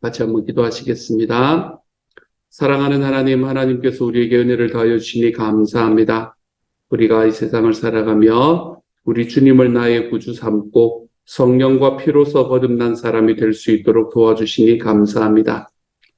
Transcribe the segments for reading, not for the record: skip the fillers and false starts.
같이 한번 기도하시겠습니다. 사랑하는 하나님, 하나님께서 우리에게 은혜를 더하여 주시니 감사합니다. 우리가 이 세상을 살아가며 우리 주님을 나의 구주 삼고 성령과 피로서 거듭난 사람이 될 수 있도록 도와주시니 감사합니다.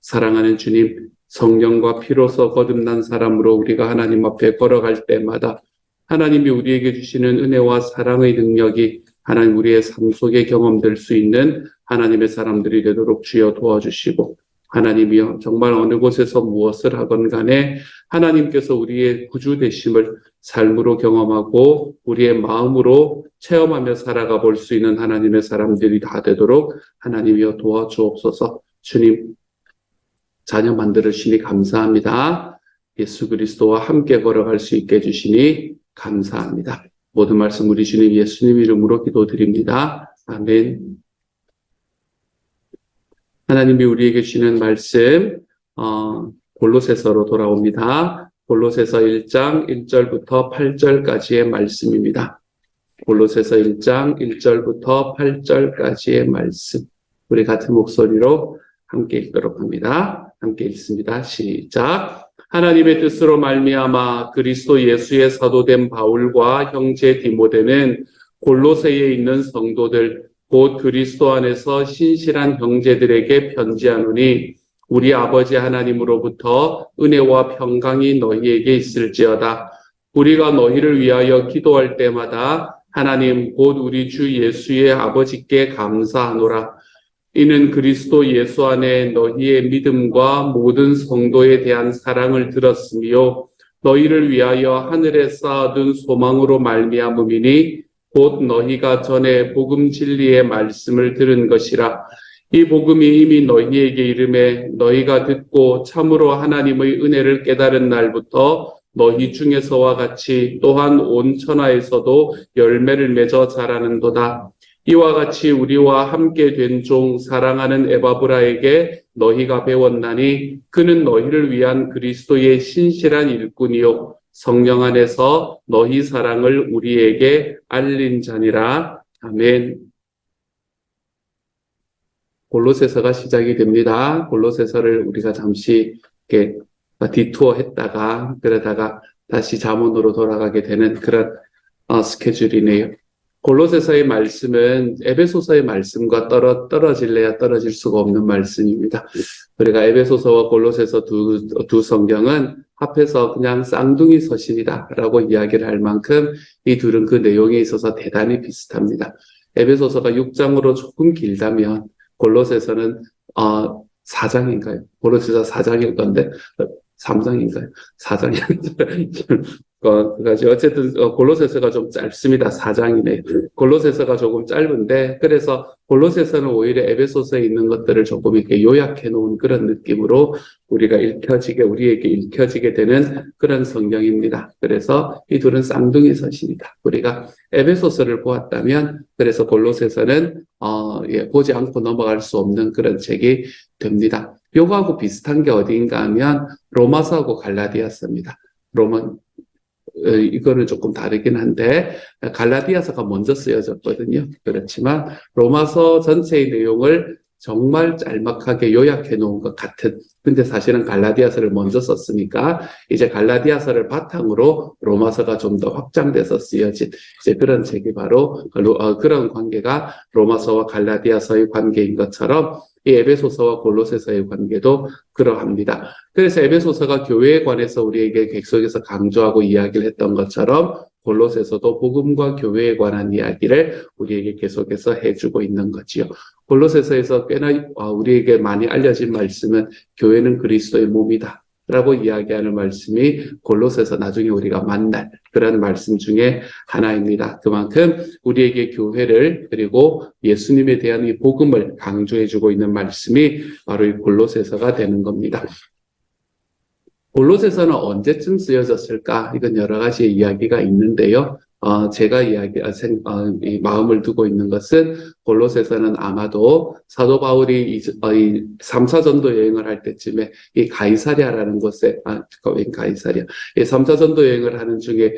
사랑하는 주님, 성령과 피로서 거듭난 사람으로 우리가 하나님 앞에 걸어갈 때마다 하나님이 우리에게 주시는 은혜와 사랑의 능력이 하나님 우리의 삶 속에 경험될 수 있는 하나님의 사람들이 되도록 주여 도와주시고, 하나님이여 정말 어느 곳에서 무엇을 하건 간에 하나님께서 우리의 구주 되심을 삶으로 경험하고 우리의 마음으로 체험하며 살아가 볼 수 있는 하나님의 사람들이 다 되도록 하나님이여 도와주옵소서. 주님 자녀 만들으시니 감사합니다. 예수 그리스도와 함께 걸어갈 수 있게 해주시니 감사합니다. 모든 말씀 우리 주님 예수님 이름으로 기도드립니다. 아멘. 하나님이 우리에게 주시는 말씀 골로새서로 돌아옵니다. 골로새서 1장 1절부터 8절까지의 말씀입니다. 골로새서 1장 1절부터 8절까지의 말씀, 우리 같은 목소리로 함께 읽도록 합니다. 함께 읽습니다. 시작. 하나님의 뜻으로 말미암아 그리스도 예수의 사도된 바울과 형제 디모데는 골로새에 있는 성도들 곧 그리스도 안에서 신실한 형제들에게 편지하노니, 우리 아버지 하나님으로부터 은혜와 평강이 너희에게 있을지어다. 우리가 너희를 위하여 기도할 때마다 하나님 곧 우리 주 예수의 아버지께 감사하노라. 이는 그리스도 예수 안에 너희의 믿음과 모든 성도에 대한 사랑을 들었으며 너희를 위하여 하늘에 쌓아둔 소망으로 말미암음이니 곧 너희가 전에 복음 진리의 말씀을 들은 것이라. 이 복음이 이미 너희에게 이름에 너희가 듣고 참으로 하나님의 은혜를 깨달은 날부터 너희 중에서와 같이 또한 온 천하에서도 열매를 맺어 자라는도다. 이와 같이 우리와 함께 된 종 사랑하는 에바브라에게 너희가 배웠나니 그는 너희를 위한 그리스도의 신실한 일꾼이요 성령 안에서 너희 사랑을 우리에게 알린 자니라. 아멘. 골로새서가 시작이 됩니다. 골로새서를 우리가 잠시 이렇게 디투어 했다가 그러다가 다시 잠언으로 돌아가게 되는 그런 스케줄이네요. 골로새서의 말씀은 에베소서의 말씀과 떨어질래야 떨어질 수가 없는 말씀입니다. 우리가 에베소서와 골로새서 두 성경은 합해서 그냥 쌍둥이 서신이다라고 이야기를 할 만큼 이 둘은 그 내용에 있어서 대단히 비슷합니다. 에베소서가 6장으로 조금 길다면 골로새서는 4장인가요? 골로새서 4장일 건데 3장인가요? 4장인가요? 어쨌든 골로새서가 좀 짧습니다. 4장이네요. 골로새서가 조금 짧은데 그래서 골로새서는 오히려 에베소서에 있는 것들을 조금 이렇게 요약해 놓은 그런 느낌으로 우리에게 읽혀지게 되는 그런 성경입니다. 그래서 이 둘은 쌍둥이 서신이다. 우리가 에베소서를 보았다면 그래서 골로새서는 보지 않고 넘어갈 수 없는 그런 책이 됩니다. 요거하고 비슷한 게 어디인가 하면 로마서하고 갈라디아서입니다. 이거는 조금 다르긴 한데 갈라디아서가 먼저 쓰여졌거든요. 그렇지만 로마서 전체의 내용을 정말 짤막하게 요약해 놓은 것 같은, 근데 사실은 갈라디아서를 먼저 썼으니까 이제 갈라디아서를 바탕으로 로마서가 좀 더 확장돼서 쓰여진 이제 그런 책이 바로 그런 관계가 로마서와 갈라디아서의 관계인 것처럼 이 에베소서와 골로새서의 관계도 그러합니다. 그래서 에베소서가 교회에 관해서 우리에게 계속해서 강조하고 이야기를 했던 것처럼 골로새서도 복음과 교회에 관한 이야기를 우리에게 계속해서 해주고 있는 거지요. 골로새서에서 꽤나 우리에게 많이 알려진 말씀은 교회는 그리스도의 몸이다 라고 이야기하는 말씀이 골로새서 나중에 우리가 만날 그런 말씀 중에 하나입니다. 그만큼 우리에게 교회를 그리고 예수님에 대한 이 복음을 강조해주고 있는 말씀이 바로 이 골로새서가 되는 겁니다. 골로새서는 언제쯤 쓰여졌을까? 이건 여러 가지 이야기가 있는데요. 제가 마음을 두고 있는 것은 골로새서는 아마도 사도 바울이 이 3차 전도 여행을 할 때쯤에 이 가이사랴라는 곳에, 가이사랴, 이 3차 전도 여행을 하는 중에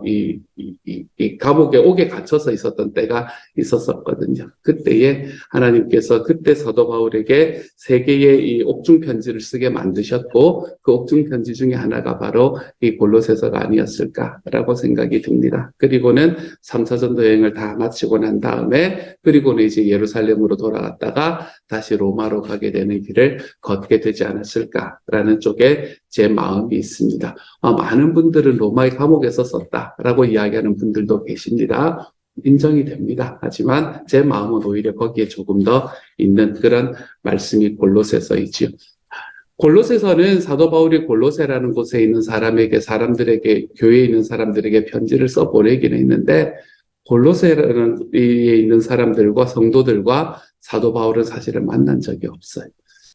이 감옥에 옥에 갇혀서 있었던 때가 있었었거든요. 그때에 하나님께서 그때 사도 바울에게 3개의 이 옥중 편지를 쓰게 만드셨고, 그 옥중 편지 중에 하나가 바로 이 골로새서가 아니었을까라고 생각이 듭니다. 그리고는 3차 전도 여행을 다 마치고 난 다음에, 그리고는 이제 예루살렘으로 돌아갔다가 다시 로마로 가게 되는 길을 걷게 되지 않았을까라는 쪽에 제 마음이 있습니다. 많은 분들은 로마의 감옥에서 썼다라고 이야기하는 분들도 계십니다. 인정이 됩니다. 하지만 제 마음은 오히려 거기에 조금 더 있는 그런 말씀이 골로새서이지요. 골로새서는 사도 바울이 골로새라는 곳에 있는 사람들에게, 교회에 있는 사람들에게 편지를 써보내기는 했는데, 골로새라는 에 있는 사람들과 성도들과 사도 바울은 사실은 만난 적이 없어요.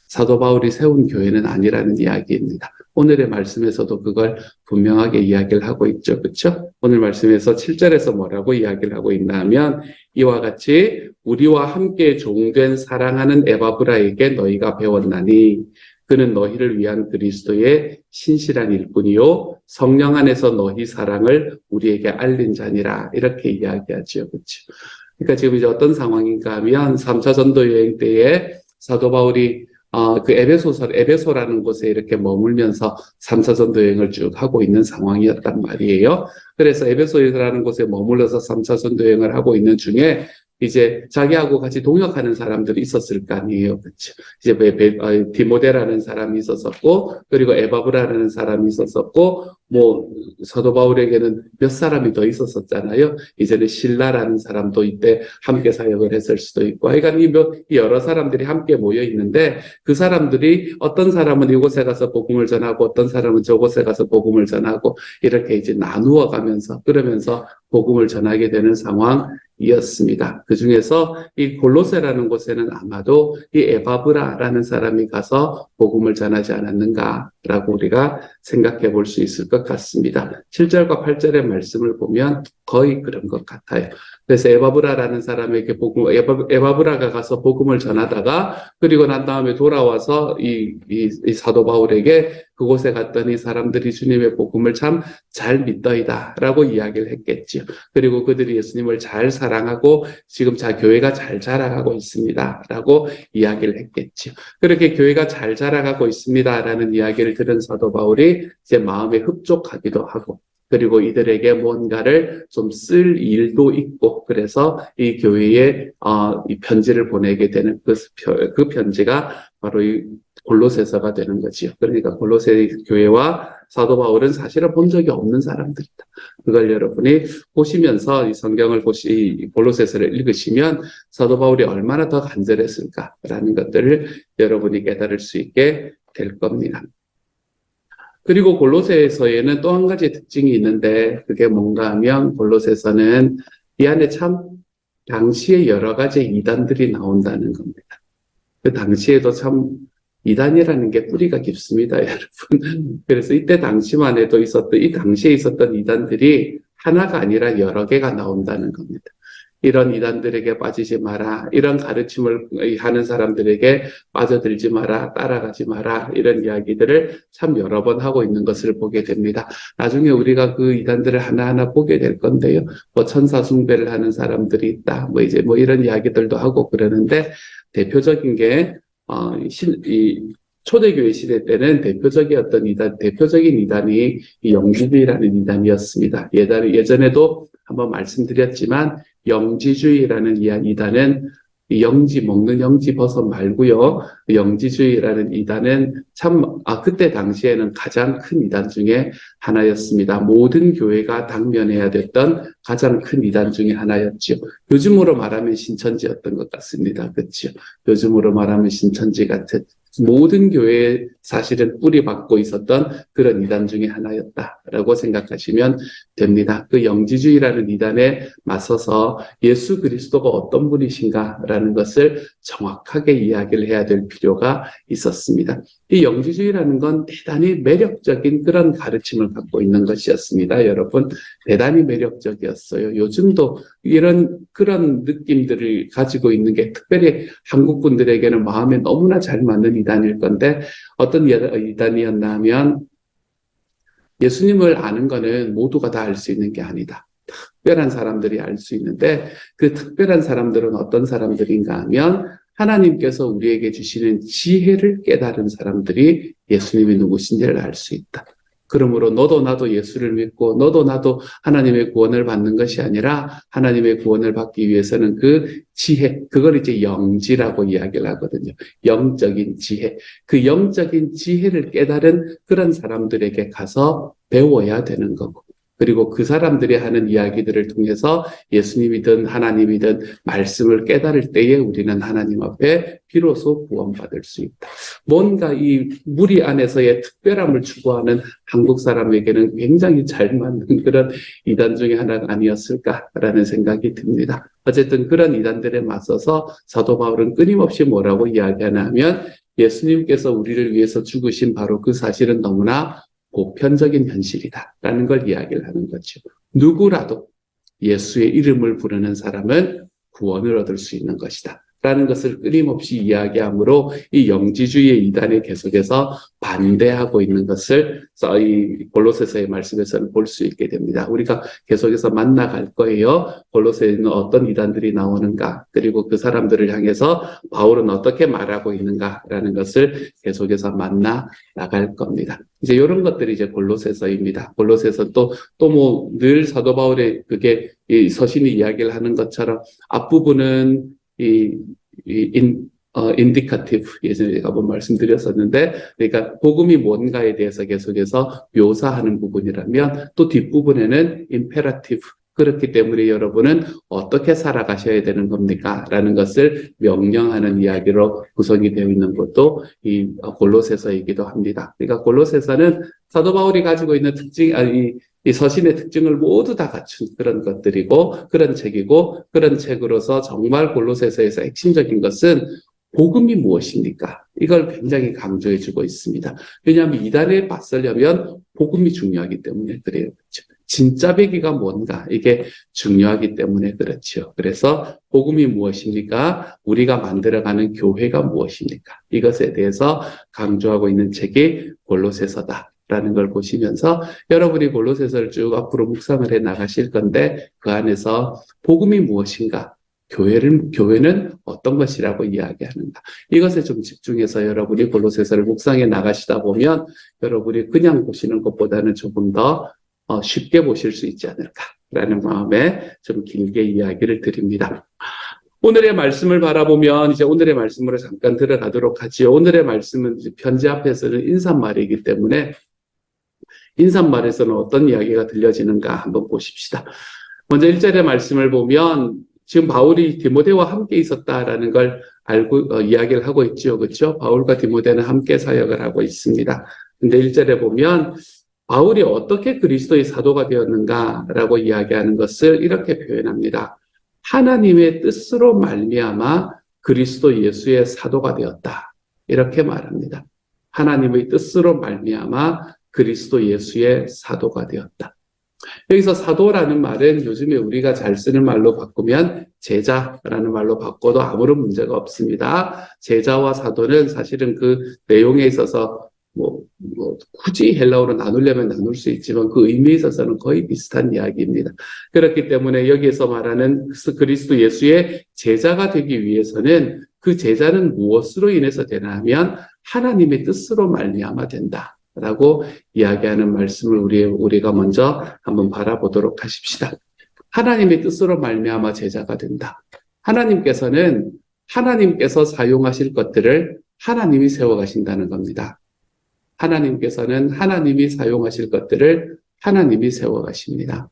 사도 바울이 세운 교회는 아니라는 이야기입니다. 오늘의 말씀에서도 그걸 분명하게 이야기를 하고 있죠. 그렇죠? 오늘 말씀에서 7절에서 뭐라고 이야기를 하고 있나 하면, 이와 같이 우리와 함께 종된 사랑하는 에바브라에게 너희가 배웠나니 그는 너희를 위한 그리스도의 신실한 일꾼이요 성령 안에서 너희 사랑을 우리에게 알린 자니라. 이렇게 이야기하죠. 그렇죠? 그러니까 지금 이제 어떤 상황인가 하면 3차 전도 여행 때에 사도 바울이 그 에베소라는 곳에 이렇게 머물면서 3차 전도 여행을 쭉 하고 있는 상황이었단 말이에요. 그래서 에베소라는 곳에 머물러서 3차 전도 여행을 하고 있는 중에 이제 자기하고 같이 동역하는 사람들이 있었을 거 아니에요. 그렇죠? 이제 디모데라는 사람이 있었었고, 그리고 에바브라는 사람이 있었었고, 뭐 사도 바울에게는 몇 사람이 더 있었었잖아요. 이제는 실라라는 사람도 이때 함께 사역을 했을 수도 있고, 그러니까 이 여러 사람들이 함께 모여 있는데, 그 사람들이 어떤 사람은 이곳에 가서 복음을 전하고 어떤 사람은 저곳에 가서 복음을 전하고 이렇게 이제 나누어 가면서 그러면서 복음을 전하게 되는 상황이었습니다. 그 중에서 이 골로새라는 곳에는 아마도 이 에바브라라는 사람이 가서 복음을 전하지 않았는가라고 우리가 생각해 볼 수 있을 것 같습니다. 7절과 8절의 말씀을 보면 거의 그런 것 같아요. 그래서 에바브라라는 사람에게 에바브라가 가서 복음을 전하다가 그리고 난 다음에 돌아와서 이 사도 바울에게 그곳에 갔더니 사람들이 주님의 복음을 참 잘 믿더이다 라고 이야기를 했겠죠. 그리고 그들이 예수님을 잘 사랑하고 지금 교회가 잘 자라가고 있습니다 라고 이야기를 했겠죠. 그렇게 교회가 잘 자라가고 있습니다 라는 이야기를 들은 사도 바울이 이제 마음에 흡족하기도 하고, 그리고 이들에게 뭔가를 좀 쓸 일도 있고, 그래서 이 교회에 이 편지를 보내게 되는 그 편지가 바로 이 골로새서가 되는 거지요. 그러니까 골로새 교회와 사도 바울은 사실은 본 적이 없는 사람들이다. 그걸 여러분이 보시면서 이 성경을 골로새서를 읽으시면 사도 바울이 얼마나 더 간절했을까라는 것들을 여러분이 깨달을 수 있게 될 겁니다. 그리고 골로새서에는 또 한 가지 특징이 있는데 그게 뭔가 하면 골로새서는 이 안에 참 당시에 여러 가지 이단들이 나온다는 겁니다. 그 당시에도 참 이단이라는 게 뿌리가 깊습니다, 여러분. 그래서 이때 당시만 해도 이 당시에 있었던 이단들이 하나가 아니라 여러 개가 나온다는 겁니다. 이런 이단들에게 빠지지 마라. 이런 가르침을 하는 사람들에게 빠져들지 마라. 따라가지 마라. 이런 이야기들을 참 여러 번 하고 있는 것을 보게 됩니다. 나중에 우리가 그 이단들을 하나하나 보게 될 건데요. 뭐 천사 숭배를 하는 사람들이 있다. 뭐 이제 뭐 이런 이야기들도 하고 그러는데 대표적인 게 이 초대교회 시대 때는 대표적인 이단이 이 영지주의라는 이단이었습니다. 예전에도 한번 말씀드렸지만 영지주의라는 이단은 먹는 영지 버섯 말고요. 영지주의라는 이단은 그때 당시에는 가장 큰 이단 중에 하나였습니다. 모든 교회가 당면해야 됐던 가장 큰 이단 중에 하나였죠. 요즘으로 말하면 신천지였던 것 같습니다. 그렇죠? 요즘으로 말하면 신천지 같은 모든 교회에 사실은 뿌리박고 있었던 그런 이단 중에 하나였다라고 생각하시면 됩니다. 그 영지주의라는 이단에 맞서서 예수 그리스도가 어떤 분이신가라는 것을 정확하게 이야기를 해야 될 필요가 있었습니다. 이 영지주의라는 건 대단히 매력적인 그런 가르침을 갖고 있는 것이었습니다. 여러분, 대단히 매력적이었어요. 요즘도 그런 느낌들을 가지고 있는 게 특별히 한국 분들에게는 마음에 너무나 잘 맞는 이단일 건데, 어떤 이단이었나 하면, 예수님을 아는 거는 모두가 다 알 수 있는 게 아니다. 특별한 사람들이 알 수 있는데, 그 특별한 사람들은 어떤 사람들인가 하면 하나님께서 우리에게 주시는 지혜를 깨달은 사람들이 예수님이 누구신지를 알 수 있다. 그러므로 너도 나도 예수를 믿고 너도 나도 하나님의 구원을 받는 것이 아니라 하나님의 구원을 받기 위해서는 그 지혜, 그걸 이제 영지라고 이야기를 하거든요. 영적인 지혜. 그 영적인 지혜를 깨달은 그런 사람들에게 가서 배워야 되는 거고. 그리고 그 사람들이 하는 이야기들을 통해서 예수님이든 하나님이든 말씀을 깨달을 때에 우리는 하나님 앞에 비로소 구원받을 수 있다. 뭔가 이 무리 안에서의 특별함을 추구하는 한국 사람에게는 굉장히 잘 맞는 그런 이단 중에 하나가 아니었을까라는 생각이 듭니다. 어쨌든 그런 이단들에 맞서서 사도 바울은 끊임없이 뭐라고 이야기하냐면 예수님께서 우리를 위해서 죽으신 바로 그 사실은 너무나 보편적인 현실이다라는 걸 이야기를 하는 거죠. 누구라도 예수의 이름을 부르는 사람은 구원을 얻을 수 있는 것이다. 라는 것을 끊임없이 이야기하므로 이 영지주의의 이단에 계속해서 반대하고 있는 것을 이 골로새서의 말씀에서는 볼 수 있게 됩니다. 우리가 계속해서 만나갈 거예요. 골로새에는 어떤 이단들이 나오는가, 그리고 그 사람들을 향해서 바울은 어떻게 말하고 있는가라는 것을 계속해서 만나 나갈 겁니다. 이제 이런 것들이 이제 골로새서입니다. 골로새서 또 뭐 늘 사도 바울의 그게 이 서신이 이야기를 하는 것처럼 앞부분은 인디카티브, 예전에 제가 한번 말씀드렸었는데, 그러니까 복음이 뭔가에 대해서 계속해서 묘사하는 부분이라면, 또 뒷부분에는 임페라티브, 그렇기 때문에 여러분은 어떻게 살아가셔야 되는 겁니까? 라는 것을 명령하는 이야기로 구성이 되어 있는 것도 이 골로새서이기도 합니다. 그러니까 골로새서는 사도 바울이 가지고 있는 이 서신의 특징을 모두 다 갖춘 그런 것들이고, 그런 책이고, 그런 책으로서 정말 골로새서에서 핵심적인 것은 복음이 무엇입니까? 이걸 굉장히 강조해주고 있습니다. 왜냐하면 이단에 맞서려면 복음이 중요하기 때문에 그래요. 그렇죠? 진짜 배기가 뭔가, 이게 중요하기 때문에 그렇죠. 그래서 복음이 무엇입니까? 우리가 만들어가는 교회가 무엇입니까? 이것에 대해서 강조하고 있는 책이 골로새서다. 라는 걸 보시면서 여러분이 골로새서를 쭉 앞으로 묵상을 해 나가실 건데, 그 안에서 복음이 무엇인가, 교회는 어떤 것이라고 이야기하는가, 이것에 좀 집중해서 여러분이 골로새서를 묵상해 나가시다 보면 여러분이 그냥 보시는 것보다는 조금 더 쉽게 보실 수 있지 않을까라는 마음에 좀 길게 이야기를 드립니다. 오늘의 말씀을 바라보면 이제 오늘의 말씀으로 잠깐 들어가도록 하지요. 오늘의 말씀은 편지 앞에서는 인사말이기 때문에 인사말에서는 어떤 이야기가 들려지는가 한번 보십시다. 먼저 1절의 말씀을 보면 지금 바울이 디모데와 함께 있었다라는 걸 알고 이야기를 하고 있죠. 그렇죠? 바울과 디모데는 함께 사역을 하고 있습니다. 근데 1절에 보면 바울이 어떻게 그리스도의 사도가 되었는가라고 이야기하는 것을 이렇게 표현합니다. 하나님의 뜻으로 말미암아 그리스도 예수의 사도가 되었다. 이렇게 말합니다. 하나님의 뜻으로 말미암아 그리스도 예수의 사도가 되었다. 여기서 사도라는 말은 요즘에 우리가 잘 쓰는 말로 바꾸면 제자라는 말로 바꿔도 아무런 문제가 없습니다. 제자와 사도는 사실은 그 내용에 있어서 굳이 헬라어로 나누려면 나눌 수 있지만 그 의미에 있어서는 거의 비슷한 이야기입니다. 그렇기 때문에 여기에서 말하는 그리스도 예수의 제자가 되기 위해서는 그 제자는 무엇으로 인해서 되나 하면 하나님의 뜻으로 말미암아 된다. 라고 이야기하는 말씀을 우리가 먼저 한번 바라보도록 하십시다. 하나님의 뜻으로 말미암아 제자가 된다. 하나님께서 사용하실 것들을 하나님이 세워가신다는 겁니다. 하나님께서는 하나님이 사용하실 것들을 하나님이 세워가십니다.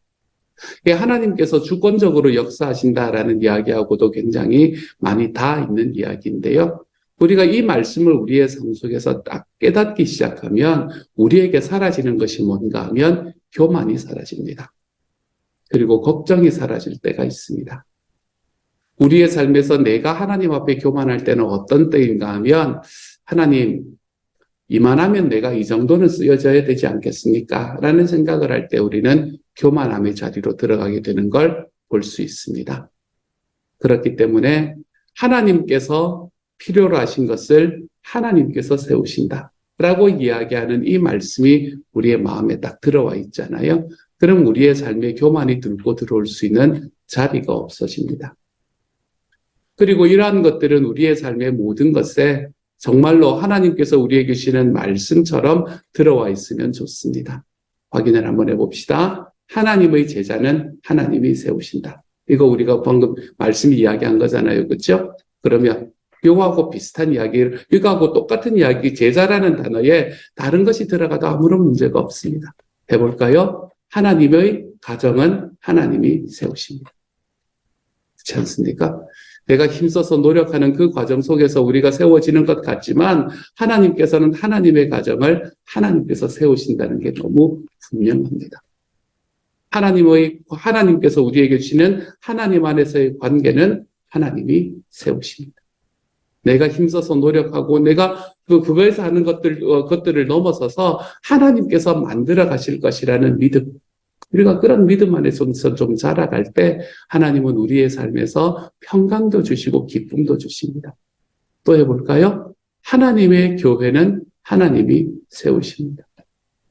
하나님께서 주권적으로 역사하신다라는 이야기하고도 굉장히 많이 다 있는 이야기인데요. 우리가 이 말씀을 우리의 삶 속에서 딱 깨닫기 시작하면 우리에게 사라지는 것이 뭔가 하면 교만이 사라집니다. 그리고 걱정이 사라질 때가 있습니다. 우리의 삶에서 내가 하나님 앞에 교만할 때는 어떤 때인가 하면 하나님, 이만하면 내가 이 정도는 쓰여져야 되지 않겠습니까? 라는 생각을 할 때 우리는 교만함의 자리로 들어가게 되는 걸 볼 수 있습니다. 그렇기 때문에 하나님께서 필요로 하신 것을 하나님께서 세우신다 라고 이야기하는 이 말씀이 우리의 마음에 딱 들어와 있잖아요. 그럼 우리의 삶에 교만이 들고 들어올 수 있는 자리가 없어집니다. 그리고 이러한 것들은 우리의 삶의 모든 것에 정말로 하나님께서 우리에게 주시는 말씀처럼 들어와 있으면 좋습니다. 확인을 한번 해봅시다. 하나님의 제자는 하나님이 세우신다. 이거 우리가 방금 말씀 이야기한 거잖아요. 그렇죠? 그러면 이거하고 비슷한 이야기를, 이거하고 똑같은 이야기, 제자라는 단어에 다른 것이 들어가도 아무런 문제가 없습니다. 해볼까요? 하나님의 가정은 하나님이 세우십니다. 그렇지 않습니까? 내가 힘써서 노력하는 그 과정 속에서 우리가 세워지는 것 같지만 하나님께서는 하나님의 가정을 하나님께서 세우신다는 게 너무 분명합니다. 하나님께서 우리에게 주시는 하나님 안에서의 관계는 하나님이 세우십니다. 내가 힘써서 노력하고 내가 그거에서 하는 것들을 넘어서서 하나님께서 만들어 가실 것이라는 믿음. 우리가 그런 믿음 안에서 좀 자라갈 때 하나님은 우리의 삶에서 평강도 주시고 기쁨도 주십니다. 또 해볼까요? 하나님의 교회는 하나님이 세우십니다.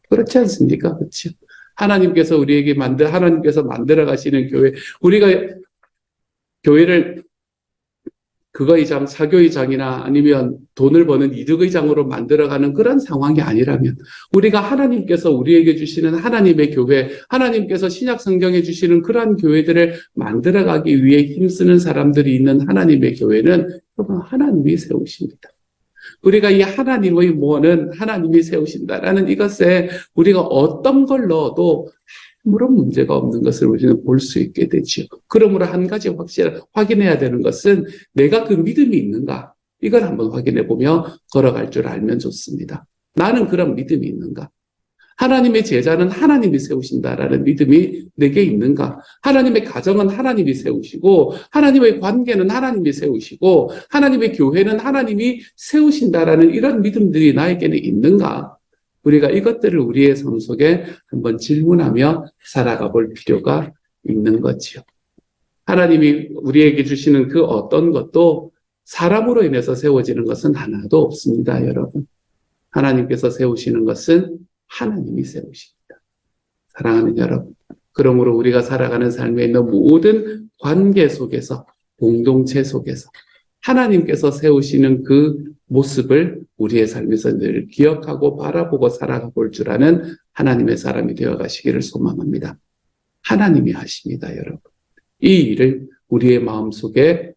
그렇지 않습니까? 그렇죠? 하나님께서 하나님께서 만들어 가시는 교회, 우리가 교회를 그거의장, 사교의장이나 아니면 돈을 버는 이득의장으로 만들어가는 그런 상황이 아니라면 우리가 하나님께서 우리에게 주시는 하나님의 교회, 하나님께서 신약 성경에 주시는 그러한 교회들을 만들어가기 위해 힘쓰는 사람들이 있는 하나님의 교회는 하나님이 세우십니다. 우리가 이 하나님의 모는 하나님이 세우신다라는 이것에 우리가 어떤 걸 넣어도 아무런 문제가 없는 것을 우리는 볼 수 있게 되지요. 그러므로 한 가지 확인해야 되는 것은 내가 그 믿음이 있는가? 이걸 한번 확인해 보며 걸어갈 줄 알면 좋습니다. 나는 그런 믿음이 있는가? 하나님의 제자는 하나님이 세우신다라는 믿음이 내게 있는가? 하나님의 가정은 하나님이 세우시고 하나님의 관계는 하나님이 세우시고 하나님의 교회는 하나님이 세우신다라는 이런 믿음들이 나에게는 있는가? 우리가 이것들을 우리의 삶 속에 한번 질문하며 살아가 볼 필요가 있는 거지요. 하나님이 우리에게 주시는 그 어떤 것도 사람으로 인해서 세워지는 것은 하나도 없습니다, 여러분. 하나님께서 세우시는 것은 하나님이 세우십니다. 사랑하는 여러분. 그러므로 우리가 살아가는 삶에 있는 모든 관계 속에서, 공동체 속에서 하나님께서 세우시는 그 모습을 우리의 삶에서 늘 기억하고 바라보고 살아가 볼 줄 아는 하나님의 사람이 되어 가시기를 소망합니다. 하나님이 하십니다, 여러분. 이 일을 우리의 마음속에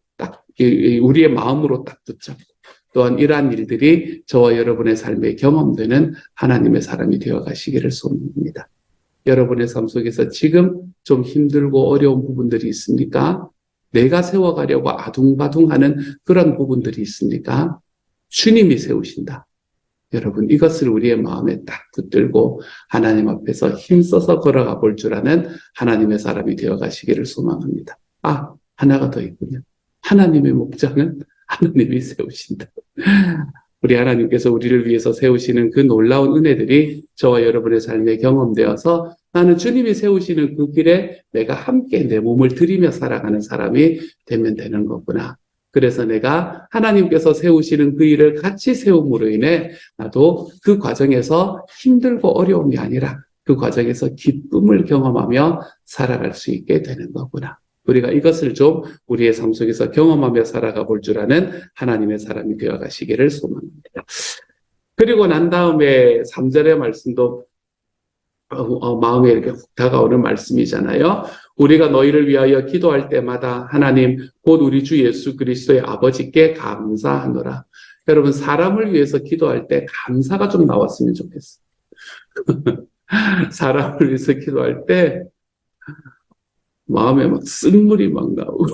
우리의 마음으로 딱 붙잡고 또한 이러한 일들이 저와 여러분의 삶에 경험되는 하나님의 사람이 되어 가시기를 소망합니다. 여러분의 삶 속에서 지금 좀 힘들고 어려운 부분들이 있습니까? 내가 세워가려고 아둥바둥하는 그런 부분들이 있습니까? 주님이 세우신다. 여러분, 이것을 우리의 마음에 딱 붙들고 하나님 앞에서 힘써서 걸어가 볼 줄 아는 하나님의 사람이 되어 가시기를 소망합니다. 하나가 더 있군요. 하나님의 목장은 하나님이 세우신다. 우리 하나님께서 우리를 위해서 세우시는 그 놀라운 은혜들이 저와 여러분의 삶에 경험되어서 나는 주님이 세우시는 그 길에 내가 함께 내 몸을 들이며 살아가는 사람이 되면 되는 거구나. 그래서 내가 하나님께서 세우시는 그 일을 같이 세움으로 인해 나도 그 과정에서 힘들고 어려움이 아니라 그 과정에서 기쁨을 경험하며 살아갈 수 있게 되는 거구나. 우리가 이것을 좀 우리의 삶 속에서 경험하며 살아가 볼 줄 아는 하나님의 사람이 되어 가시기를 소망합니다. 그리고 난 다음에 3절의 말씀도 마음에 이렇게 훅 다가오는 말씀이잖아요. 우리가 너희를 위하여 기도할 때마다 하나님 곧 우리 주 예수 그리스도의 아버지께 감사하노라. 여러분, 사람을 위해서 기도할 때 감사가 좀 나왔으면 좋겠어요. 사람을 위해서 기도할 때 마음에 막 쓴물이 막 나오고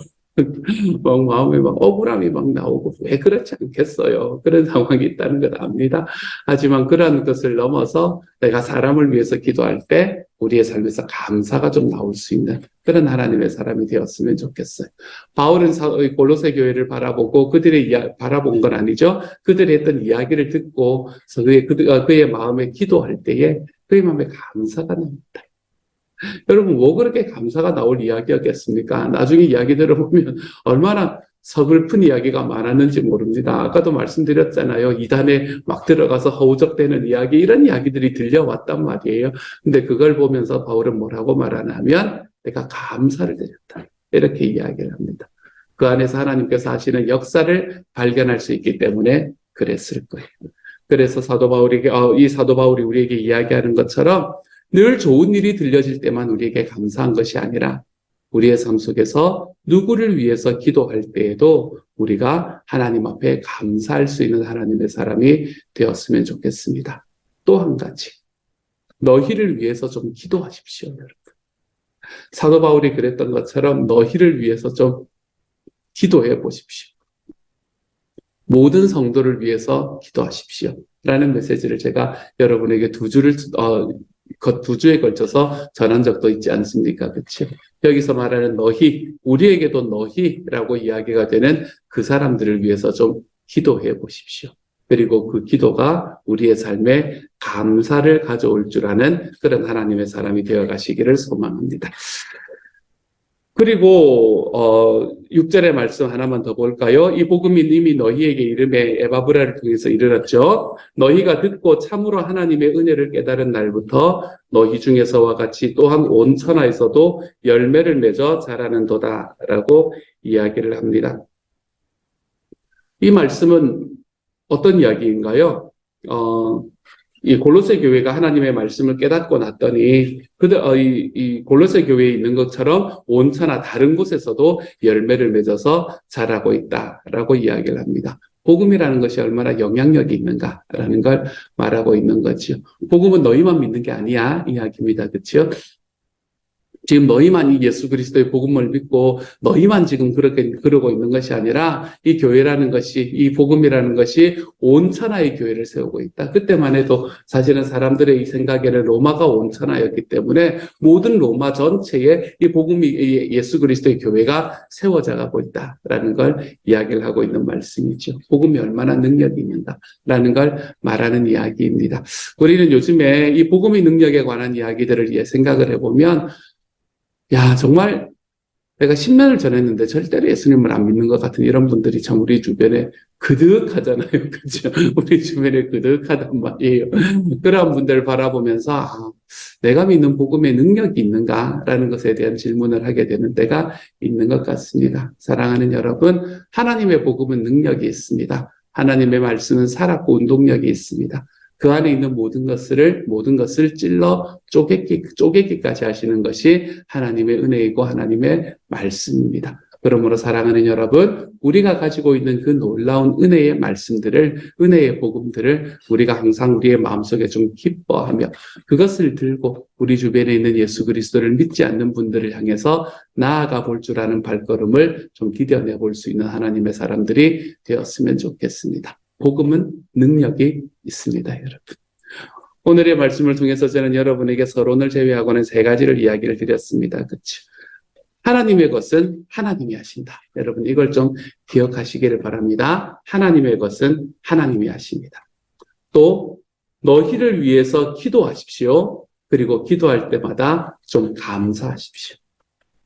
막 마음에 막 억울함이 막 나오고 왜 그렇지 않겠어요. 그런 상황이 있다는 걸 압니다. 하지만 그런 것을 넘어서 내가 사람을 위해서 기도할 때 우리의 삶에서 감사가 좀 나올 수 있는 그런 하나님의 사람이 되었으면 좋겠어요. 바울은 골로새 교회를 바라보고 바라본 건 아니죠. 그들이 했던 이야기를 듣고 그의 마음에 기도할 때에 그의 마음에 감사가 나옵니다. 여러분, 뭐 그렇게 감사가 나올 이야기였겠습니까? 나중에 이야기 들어보면 얼마나 서글픈 이야기가 많았는지 모릅니다. 아까도 말씀드렸잖아요. 이단에 막 들어가서 허우적대는 이야기, 이런 이야기들이 들려왔단 말이에요. 근데 그걸 보면서 바울은 뭐라고 말하냐면, 내가 감사를 드렸다. 이렇게 이야기를 합니다. 그 안에서 하나님께서 하시는 역사를 발견할 수 있기 때문에 그랬을 거예요. 그래서 이 사도 바울이 우리에게 이야기하는 것처럼 늘 좋은 일이 들려질 때만 우리에게 감사한 것이 아니라 우리의 삶 속에서 누구를 위해서 기도할 때에도 우리가 하나님 앞에 감사할 수 있는 하나님의 사람이 되었으면 좋겠습니다. 또 한 가지, 너희를 위해서 좀 기도하십시오, 여러분. 사도 바울이 그랬던 것처럼 너희를 위해서 좀 기도해 보십시오. 모든 성도를 위해서 기도하십시오. 라는 메시지를 제가 여러분에게 두 주에 걸쳐서 전한 적도 있지 않습니까? 그렇죠? 여기서 말하는 너희, 우리에게도 너희라고 이야기가 되는 그 사람들을 위해서 좀 기도해 보십시오. 그리고 그 기도가 우리의 삶에 감사를 가져올 줄 아는 그런 하나님의 사람이 되어 가시기를 소망합니다. 그리고 6절의 말씀 하나만 더 볼까요? 이 복음이 이미 너희에게 이름에 에바브라를 통해서 이르렀죠. 너희가 듣고 참으로 하나님의 은혜를 깨달은 날부터 너희 중에서와 같이 또한 온 천하에서도 열매를 맺어 자라는도다라고 이야기를 합니다. 이 말씀은 어떤 이야기인가요? 이 골로새 교회가 하나님의 말씀을 깨닫고 났더니 이 골로새 교회에 있는 것처럼 온 천하 다른 곳에서도 열매를 맺어서 자라고 있다라고 이야기를 합니다. 복음이라는 것이 얼마나 영향력이 있는가라는 걸 말하고 있는 거죠. 복음은 너희만 믿는 게 아니야 이야기입니다. 그렇죠? 지금 너희만 이 예수 그리스도의 복음을 믿고 너희만 지금 그러고 있는 것이 아니라 이 교회라는 것이, 이 복음이라는 것이 온 천하의 교회를 세우고 있다. 그때만 해도 사실은 사람들의 생각에는 로마가 온 천하였기 때문에 모든 로마 전체에 이 복음이 예수 그리스도의 교회가 세워져 가고 있다라는 걸 이야기를 하고 있는 말씀이죠. 복음이 얼마나 능력이 있는가라는 걸 말하는 이야기입니다. 우리는 요즘에 이 복음의 능력에 관한 이야기들을 생각을 해보면 야, 정말 내가 10년을 전했는데 절대로 예수님을 안 믿는 것 같은 이런 분들이 참 우리 주변에 그득하잖아요. 그렇죠? 우리 주변에 그득하단 말이에요. 그런 분들을 바라보면서 내가 믿는 복음의 능력이 있는가라는 것에 대한 질문을 하게 되는 때가 있는 것 같습니다. 사랑하는 여러분, 하나님의 복음은 능력이 있습니다. 하나님의 말씀은 살았고 운동력이 있습니다. 그 안에 있는 모든 것을 찔러 쪼개기까지 하시는 것이 하나님의 은혜이고 하나님의 말씀입니다. 그러므로 사랑하는 여러분, 우리가 가지고 있는 그 놀라운 은혜의 말씀들을, 은혜의 복음들을 우리가 항상 우리의 마음속에 좀 기뻐하며 그것을 들고 우리 주변에 있는 예수 그리스도를 믿지 않는 분들을 향해서 나아가 볼 줄 아는 발걸음을 좀 디뎌내 볼 수 있는 하나님의 사람들이 되었으면 좋겠습니다. 복음은 능력이 있습니다, 여러분. 오늘의 말씀을 통해서 저는 여러분에게 서론을 제외하고는 세 가지를 이야기를 드렸습니다. 그렇죠? 하나님의 것은 하나님이 하신다. 여러분 이걸 좀 기억하시기를 바랍니다. 하나님의 것은 하나님이 하십니다. 또 너희를 위해서 기도하십시오. 그리고 기도할 때마다 좀 감사하십시오.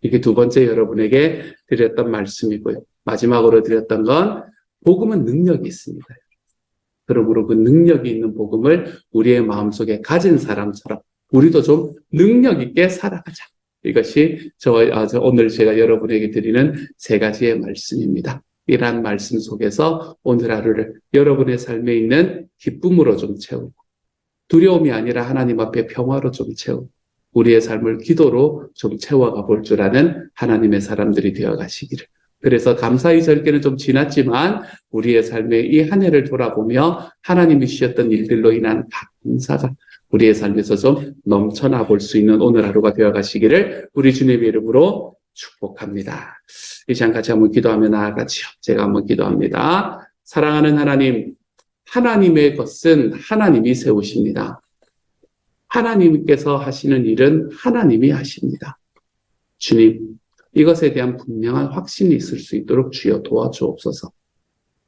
이게 두 번째 여러분에게 드렸던 말씀이고요. 마지막으로 드렸던 건 복음은 능력이 있습니다. 그러므로 그 능력이 있는 복음을 우리의 마음속에 가진 사람처럼 우리도 좀 능력 있게 살아가자. 이것이 오늘 제가 여러분에게 드리는 세 가지의 말씀입니다. 이러한 말씀 속에서 오늘 하루를 여러분의 삶에 있는 기쁨으로 좀 채우고 두려움이 아니라 하나님 앞에 평화로 좀 채우고 우리의 삶을 기도로 좀 채워가 볼 줄 아는 하나님의 사람들이 되어 가시기를. 그래서 감사의 절기는 좀 지났지만 우리의 삶의 이 한 해를 돌아보며 하나님이 주셨던 일들로 인한 감사가 우리의 삶에서 좀 넘쳐나 볼 수 있는 오늘 하루가 되어 가시기를 우리 주님의 이름으로 축복합니다. 이 시간 같이 한번 기도하며 나아가지요. 제가 한번 기도합니다. 사랑하는 하나님, 하나님의 것은 하나님이 세우십니다. 하나님께서 하시는 일은 하나님이 하십니다. 주님, 이것에 대한 분명한 확신이 있을 수 있도록 주여 도와주옵소서.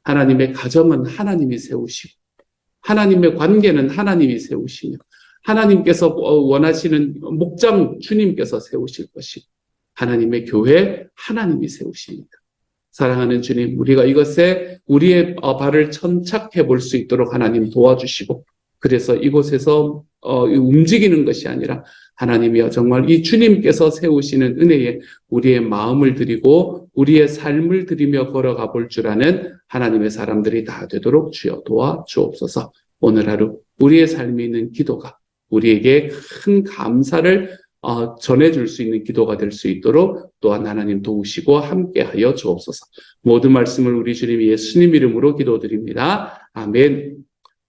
하나님의 가정은 하나님이 세우시고 하나님의 관계는 하나님이 세우시며 하나님께서 원하시는 목장 주님께서 세우실 것이고 하나님의 교회 하나님이 세우십니다. 사랑하는 주님, 우리가 이것에 우리의 발을 천착해 볼 수 있도록 하나님 도와주시고 그래서 이곳에서 움직이는 것이 아니라 하나님이여 정말 이 주님께서 세우시는 은혜에 우리의 마음을 드리고 우리의 삶을 드리며 걸어가 볼 줄 아는 하나님의 사람들이 다 되도록 주여 도와주옵소서. 오늘 하루 우리의 삶에 있는 기도가 우리에게 큰 감사를 전해줄 수 있는 기도가 될 수 있도록 또한 하나님 도우시고 함께하여 주옵소서. 모든 말씀을 우리 주님 예수님 이름으로 기도드립니다. 아멘.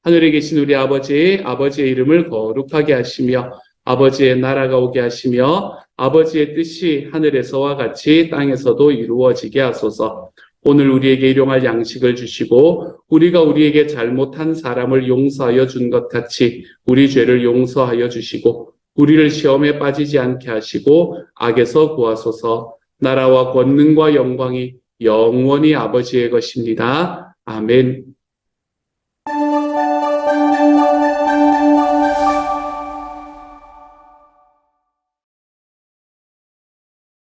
하늘에 계신 우리 아버지의 이름을 거룩하게 하시며 아버지의 나라가 오게 하시며 아버지의 뜻이 하늘에서와 같이 땅에서도 이루어지게 하소서. 오늘 우리에게 일용할 양식을 주시고 우리가 우리에게 잘못한 사람을 용서하여 준 것 같이 우리 죄를 용서하여 주시고 우리를 시험에 빠지지 않게 하시고 악에서 구하소서. 나라와 권능과 영광이 영원히 아버지의 것입니다. 아멘.